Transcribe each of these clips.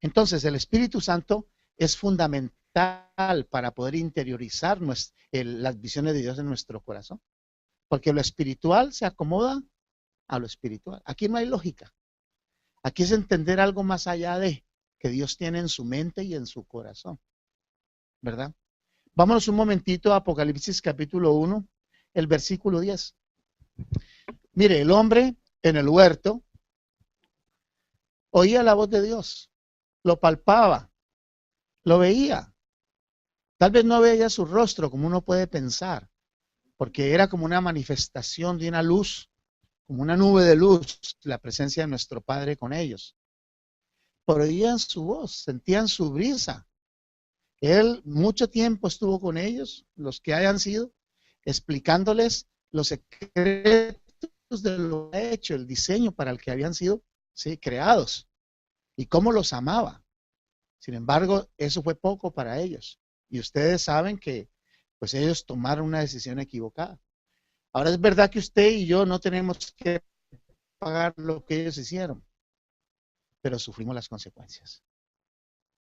Entonces, el Espíritu Santo es fundamental para poder interiorizar las visiones de Dios en nuestro corazón, porque lo espiritual se acomoda a lo espiritual. Aquí no hay lógica. Aquí es entender algo más allá de que Dios tiene en su mente y en su corazón, ¿verdad? Vámonos un momentito a Apocalipsis capítulo 1, el versículo 10. Mire, el hombre en el huerto oía la voz de Dios, lo palpaba, lo veía. Tal vez no veía su rostro como uno puede pensar, porque era como una manifestación de una luz, como una nube de luz, la presencia de nuestro Padre con ellos. Pero oían su voz, sentían su brisa. Él mucho tiempo estuvo con ellos, los que hayan sido, explicándoles los secretos de lo que ha hecho, el diseño para el que habían sido, sí, creados y cómo los amaba. Sin embargo, eso fue poco para ellos. Y ustedes saben que pues ellos tomaron una decisión equivocada. Ahora es verdad que usted y yo no tenemos que pagar lo que ellos hicieron, pero sufrimos las consecuencias.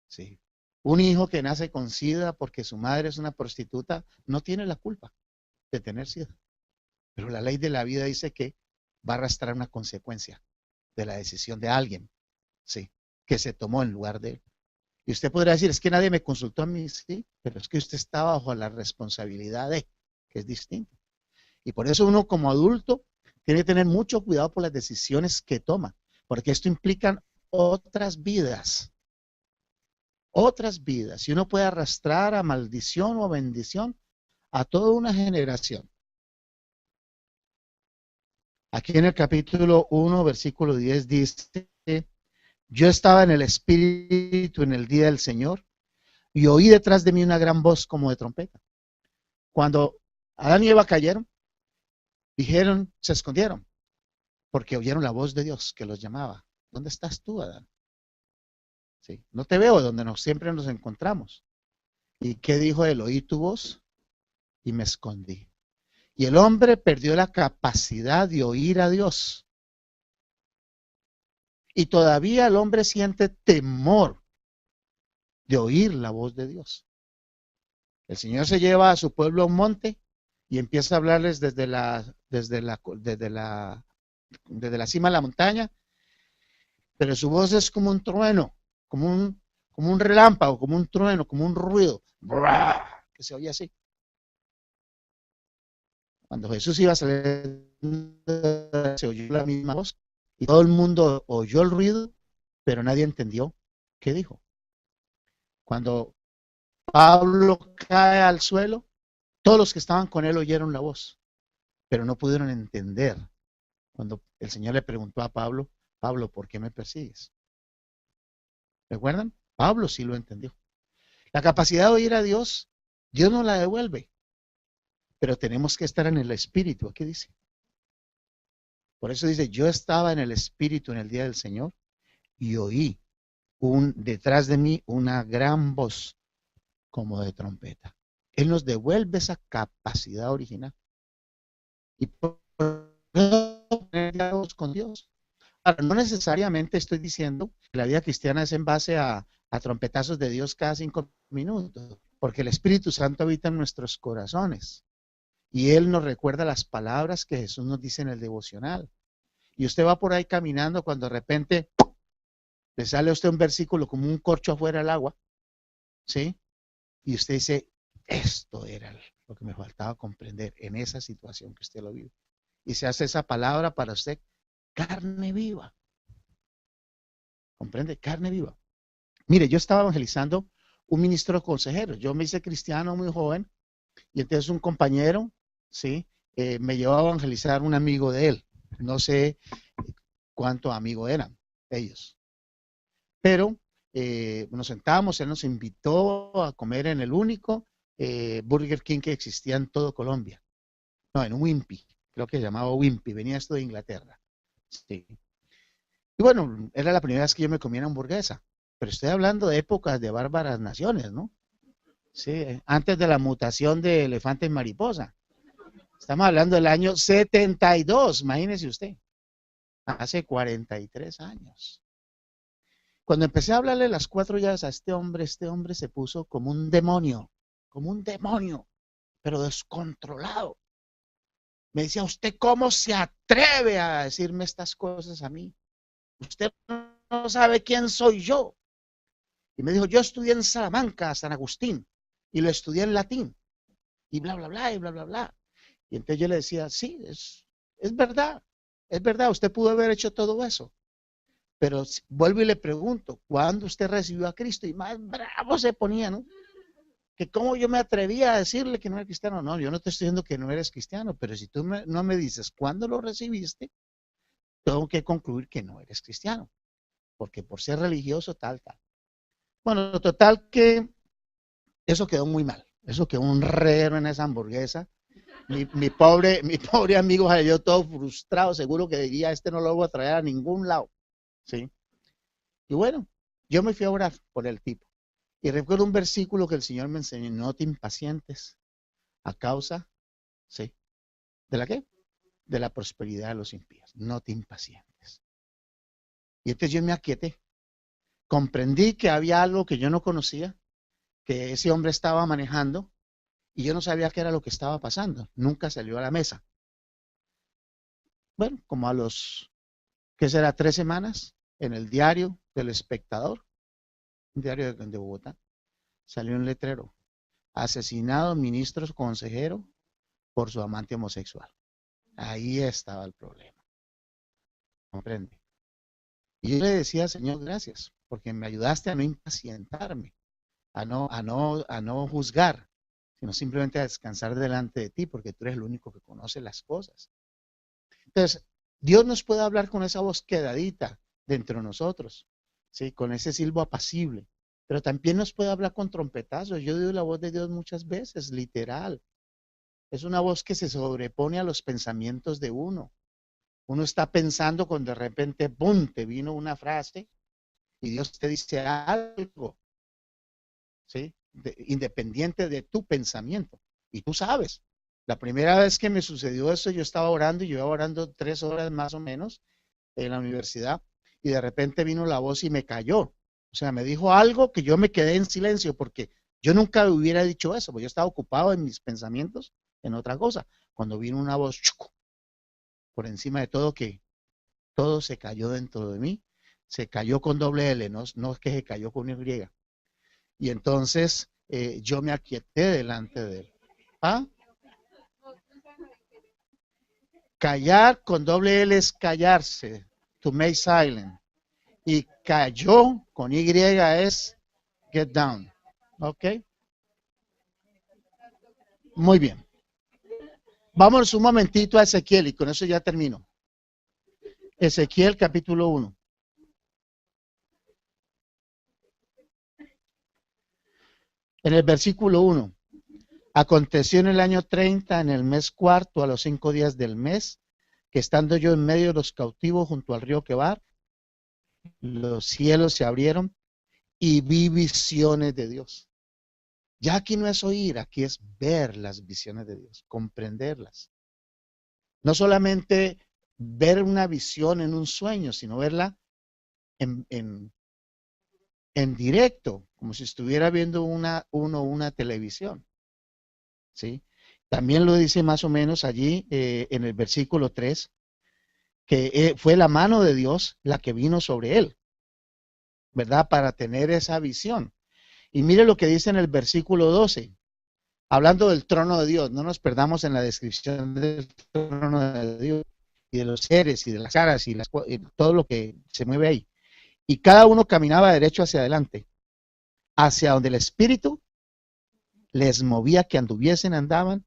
Sí. Un hijo que nace con SIDA porque su madre es una prostituta no tiene la culpa de tener SIDA. Pero la ley de la vida dice que va a arrastrar una consecuencia de la decisión de alguien, sí, que se tomó en lugar de él. Y usted podrá decir, es que nadie me consultó a mí, sí, pero es que usted está bajo la responsabilidad de, que es distinto. Y por eso uno como adulto tiene que tener mucho cuidado por las decisiones que toma, porque esto implica otras vidas, y uno puede arrastrar a maldición o bendición a toda una generación. Aquí en el capítulo 1, versículo 10 dice, yo estaba en el Espíritu en el día del Señor y oí detrás de mí una gran voz como de trompeta. Cuando Adán y Eva cayeron, dijeron, se escondieron, porque oyeron la voz de Dios que los llamaba. ¿Dónde estás tú, Adán? Sí, no te veo donde siempre nos encontramos. ¿Y qué dijo él? Oí tu voz y me escondí. Y el hombre perdió la capacidad de oír a Dios. Y todavía el hombre siente temor de oír la voz de Dios. El Señor se lleva a su pueblo a un monte y empieza a hablarles desde la cima de la montaña, pero su voz es como un trueno, como un relámpago, como un trueno, como un ruido, que se oye así. Cuando Jesús iba a salir, se oyó la misma voz y todo el mundo oyó el ruido, pero nadie entendió qué dijo. Cuando Pablo cae al suelo, todos los que estaban con él oyeron la voz, pero no pudieron entender. Cuando el Señor le preguntó a Pablo, Pablo, ¿por qué me persigues? ¿Recuerdan? Pablo sí lo entendió. La capacidad de oír a Dios, Dios nos la devuelve, pero tenemos que estar en el Espíritu. ¿Qué dice? Por eso dice, yo estaba en el Espíritu en el día del Señor y oí detrás de mí una gran voz como de trompeta. Él nos devuelve esa capacidad original. Y por eso con Dios. Ahora, no necesariamente estoy diciendo que la vida cristiana es en base a trompetazos de Dios cada 5 minutos, porque el Espíritu Santo habita en nuestros corazones y Él nos recuerda las palabras que Jesús nos dice en el devocional. Y usted va por ahí caminando cuando de repente le sale a usted un versículo como un corcho afuera del agua, ¿sí? Y usted dice, esto era lo que me faltaba comprender en esa situación que usted lo vive. Y se hace esa palabra para usted, carne viva. ¿Comprende? Carne viva. Mire, yo estaba evangelizando un ministro consejero. Yo me hice cristiano muy joven y entonces un compañero, ¿sí? Me llevó a evangelizar un amigo de él. No sé cuántos amigos eran ellos. Pero nos sentábamos, él nos invitó a comer en el único Burger King que existía en todo Colombia. No, en un Wimpy, creo que se llamaba Wimpy, venía esto de Inglaterra. Sí. Y bueno, era la primera vez que yo me comía una hamburguesa, pero estoy hablando de épocas de bárbaras naciones, ¿no? Sí, antes de la mutación de elefante en mariposa. Estamos hablando del año 72, imagínese usted, hace 43 años. Cuando empecé a hablarle las 4 llaves a este hombre se puso como un demonio, pero descontrolado. Me decía, ¿usted cómo se atreve a decirme estas cosas a mí? Usted no sabe quién soy yo. Y me dijo, yo estudié en Salamanca, San Agustín, y lo estudié en latín, y bla, bla, bla, y bla, bla, bla. Y entonces yo le decía, sí, es verdad, usted pudo haber hecho todo eso. Pero vuelvo y le pregunto, ¿cuándo usted recibió a Cristo? Y más bravo se ponía, ¿no? Que cómo yo me atrevía a decirle que no era cristiano. No, yo no te estoy diciendo que no eres cristiano, pero si tú no me dices cuándo lo recibiste, tengo que concluir que no eres cristiano, porque por ser religioso, tal, tal. Bueno, total que eso quedó muy mal. Eso quedó un reguero en esa hamburguesa. Mi pobre amigo salió todo frustrado, seguro que diría, este no lo voy a traer a ningún lado. ¿Sí? Y bueno, yo me fui a orar por el tipo. Y recuerdo un versículo que el Señor me enseñó, no te impacientes a causa, ¿sí? ¿De la qué? De la prosperidad de los impíos. No te impacientes. Y entonces yo me aquieté. Comprendí que había algo que yo no conocía, que ese hombre estaba manejando, y yo no sabía qué era lo que estaba pasando. Nunca salió a la mesa. Bueno, como a los, ¿qué será? 3 semanas, en el diario del Espectador, un diario de Bogotá, salió un letrero. Asesinado ministro consejero por su amante homosexual. Ahí estaba el problema. ¿Comprende? Y yo le decía, Señor, gracias, porque me ayudaste a no impacientarme, a no juzgar, sino simplemente a descansar delante de ti, porque tú eres el único que conoce las cosas. Entonces, Dios nos puede hablar con esa voz quedadita dentro de nosotros, ¿sí? Con ese silbo apacible, pero también nos puede hablar con trompetazos. Yo digo la voz de Dios muchas veces, literal. Es una voz que se sobrepone a los pensamientos de uno. Uno está pensando cuando de repente, ¡pum!, te vino una frase y Dios te dice algo, ¿sí? Independiente de tu pensamiento. Y tú sabes, la primera vez que me sucedió eso, yo estaba orando y yo iba orando 3 horas más o menos en la universidad y de repente vino la voz y me cayó. O sea, me dijo algo que yo me quedé en silencio porque yo nunca hubiera dicho eso, porque yo estaba ocupado en mis pensamientos en otra cosa. Cuando vino una voz chucu, por encima de todo, que todo se cayó dentro de mí, se cayó con doble L, no es que se cayó con Y. Y entonces yo me aquieté delante de él. ¿Ah? Callar con doble L es callarse, to make silent. Y cayó con Y es get down. ¿Ok? Muy bien. Vamos un momentito a Ezequiel y con eso ya termino. Ezequiel capítulo 1. En el versículo 1. Aconteció en el año 30, en el mes cuarto, a los 5 días del mes, que estando yo en medio de los cautivos junto al río Quebar, los cielos se abrieron y vi visiones de Dios. Ya aquí no es oír, aquí es ver las visiones de Dios, comprenderlas. No solamente ver una visión en un sueño, sino verla en, en, en directo, como si estuviera viendo una televisión. ¿Sí? También lo dice más o menos allí en el versículo 3, que fue la mano de Dios la que vino sobre él, ¿verdad? Para tener esa visión. Y mire lo que dice en el versículo 12, hablando del trono de Dios, no nos perdamos en la descripción del trono de Dios y de los seres y de las caras y todo lo que se mueve ahí. Y cada uno caminaba derecho hacia adelante, hacia donde el Espíritu les movía que anduviesen, andaban,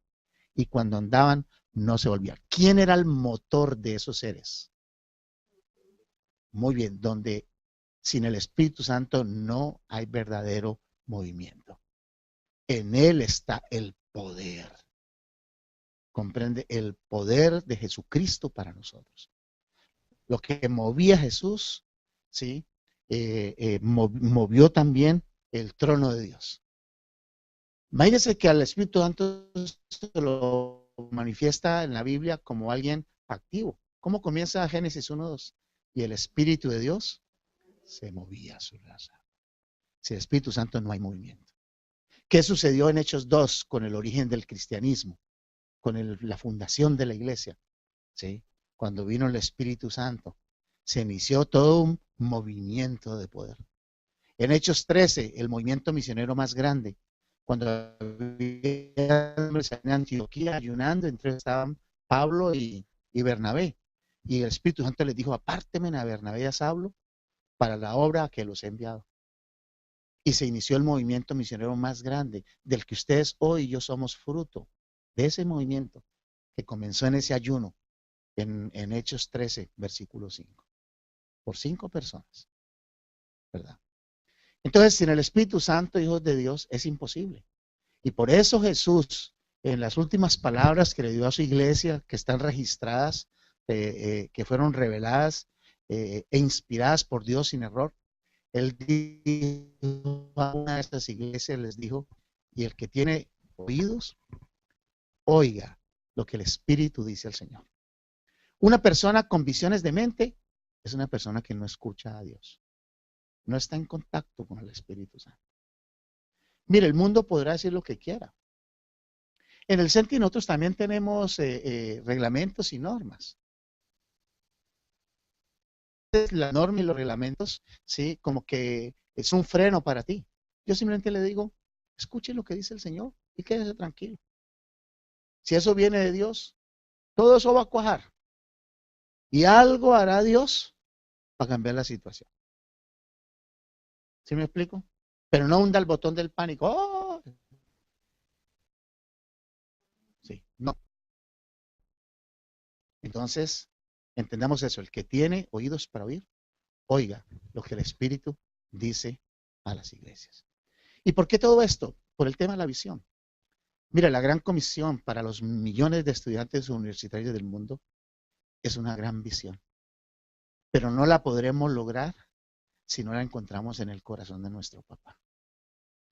y cuando andaban no se volvían. ¿Quién era el motor de esos seres? Muy bien, donde sin el Espíritu Santo no hay verdadero movimiento. En él está el poder. Comprende el poder de Jesucristo para nosotros. Lo que movía a Jesús, ¿sí? Movió también el trono de Dios. Imagínense que al Espíritu Santo se lo manifiesta en la Biblia como alguien activo. ¿Cómo comienza Génesis 1:2? Y el Espíritu de Dios se movía sobre las aguas. Sin el Espíritu Santo no hay movimiento. ¿Qué sucedió en Hechos 2 con el origen del cristianismo? Con la fundación de la iglesia. ¿Sí? Cuando vino el Espíritu Santo, se inició todo un movimiento de poder. En Hechos 13, el movimiento misionero más grande, cuando había hombres en Antioquía ayunando, entre estaban Pablo y Bernabé. Y el Espíritu Santo les dijo, apártenme a Bernabé y a Saulo para la obra que los he enviado. Y se inició el movimiento misionero más grande, del que ustedes hoy y yo somos fruto, de ese movimiento que comenzó en ese ayuno, en Hechos 13, versículo 5, por 5 personas, ¿verdad? Entonces, sin el Espíritu Santo, hijos de Dios, es imposible. Y por eso Jesús, en las últimas palabras que le dio a su iglesia, que están registradas, que fueron reveladas e inspiradas por Dios sin error, él dijo a una de estas iglesias, les dijo, y el que tiene oídos, oiga lo que el Espíritu dice al Señor. Una persona con visiones de mente es una persona que no escucha a Dios. No está en contacto con el Espíritu Santo. Mire, el mundo podrá decir lo que quiera. En el CENTI nosotros también tenemos reglamentos y normas. La norma y los reglamentos, sí, como que es un freno para ti. Yo simplemente le digo, escuche lo que dice el Señor y quédese tranquilo. Si eso viene de Dios, todo eso va a cuajar. Y algo hará Dios para cambiar la situación. ¿Sí me explico? Pero no hunda el botón del pánico. ¡Oh! Sí, no. Entonces, entendamos eso. El que tiene oídos para oír, oiga lo que el Espíritu dice a las iglesias. ¿Y por qué todo esto? Por el tema de la visión. Mira, la gran comisión para los millones de estudiantes universitarios del mundo es una gran visión. Pero no la podremos lograr si no la encontramos en el corazón de nuestro papá.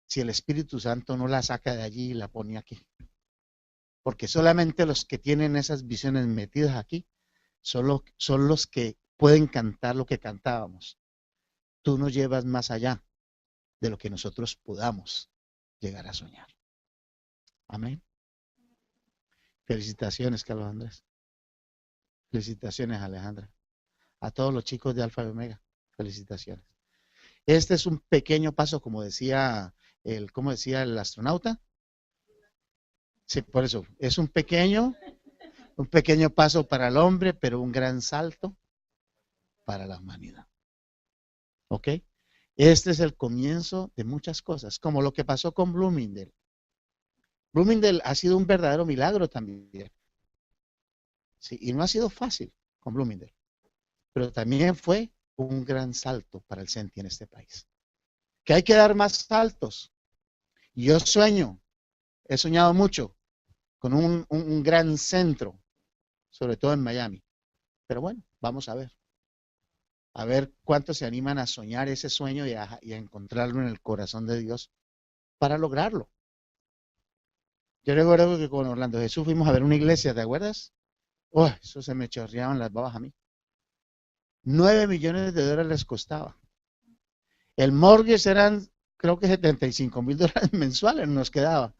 Si el Espíritu Santo no la saca de allí y la pone aquí. Porque solamente los que tienen esas visiones metidas aquí son los que pueden cantar lo que cantábamos. Tú nos llevas más allá de lo que nosotros podamos llegar a soñar. Amén. Felicitaciones, Carlos Andrés. Felicitaciones, Alejandra. A todos los chicos de Alfa y Omega, felicitaciones. Este es un pequeño paso, como decía el astronauta. Sí, por eso, es un pequeño paso para el hombre, pero un gran salto para la humanidad. ¿Ok? Este es el comienzo de muchas cosas, como lo que pasó con Bloomingdale. Bloomingdale ha sido un verdadero milagro también. Sí, y no ha sido fácil con Bloomingdale, pero también fue un gran salto para el CENTI en este país. Que hay que dar más saltos. Yo he soñado mucho con un gran centro, sobre todo en Miami. Pero bueno, vamos a ver cuántos se animan a soñar ese sueño y a encontrarlo en el corazón de Dios para lograrlo. Yo recuerdo que con Orlando Jesús fuimos a ver una iglesia, ¿te acuerdas? Oh, eso se me chorreaban las babas a mí. 9 millones de dólares les costaba. El mortgage eran, creo que $75,000 mensuales nos quedaba.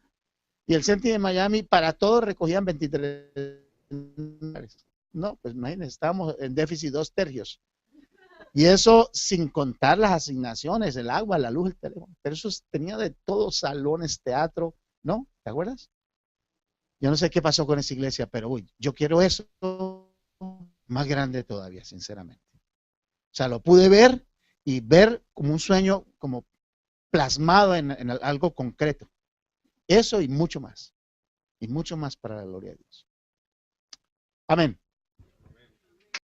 Y el CENTI de Miami, para todos recogían $23,000. No, pues imagínense, estábamos en déficit 2 tercios. Y eso sin contar las asignaciones, el agua, la luz, el teléfono. Pero eso tenía de todo, salones, teatro, ¿no? ¿Te acuerdas? Yo no sé qué pasó con esa iglesia, pero uy, yo quiero eso más grande todavía, sinceramente. O sea, lo pude ver y ver como un sueño, como plasmado en algo concreto. Eso y mucho más para la gloria de Dios. Amén.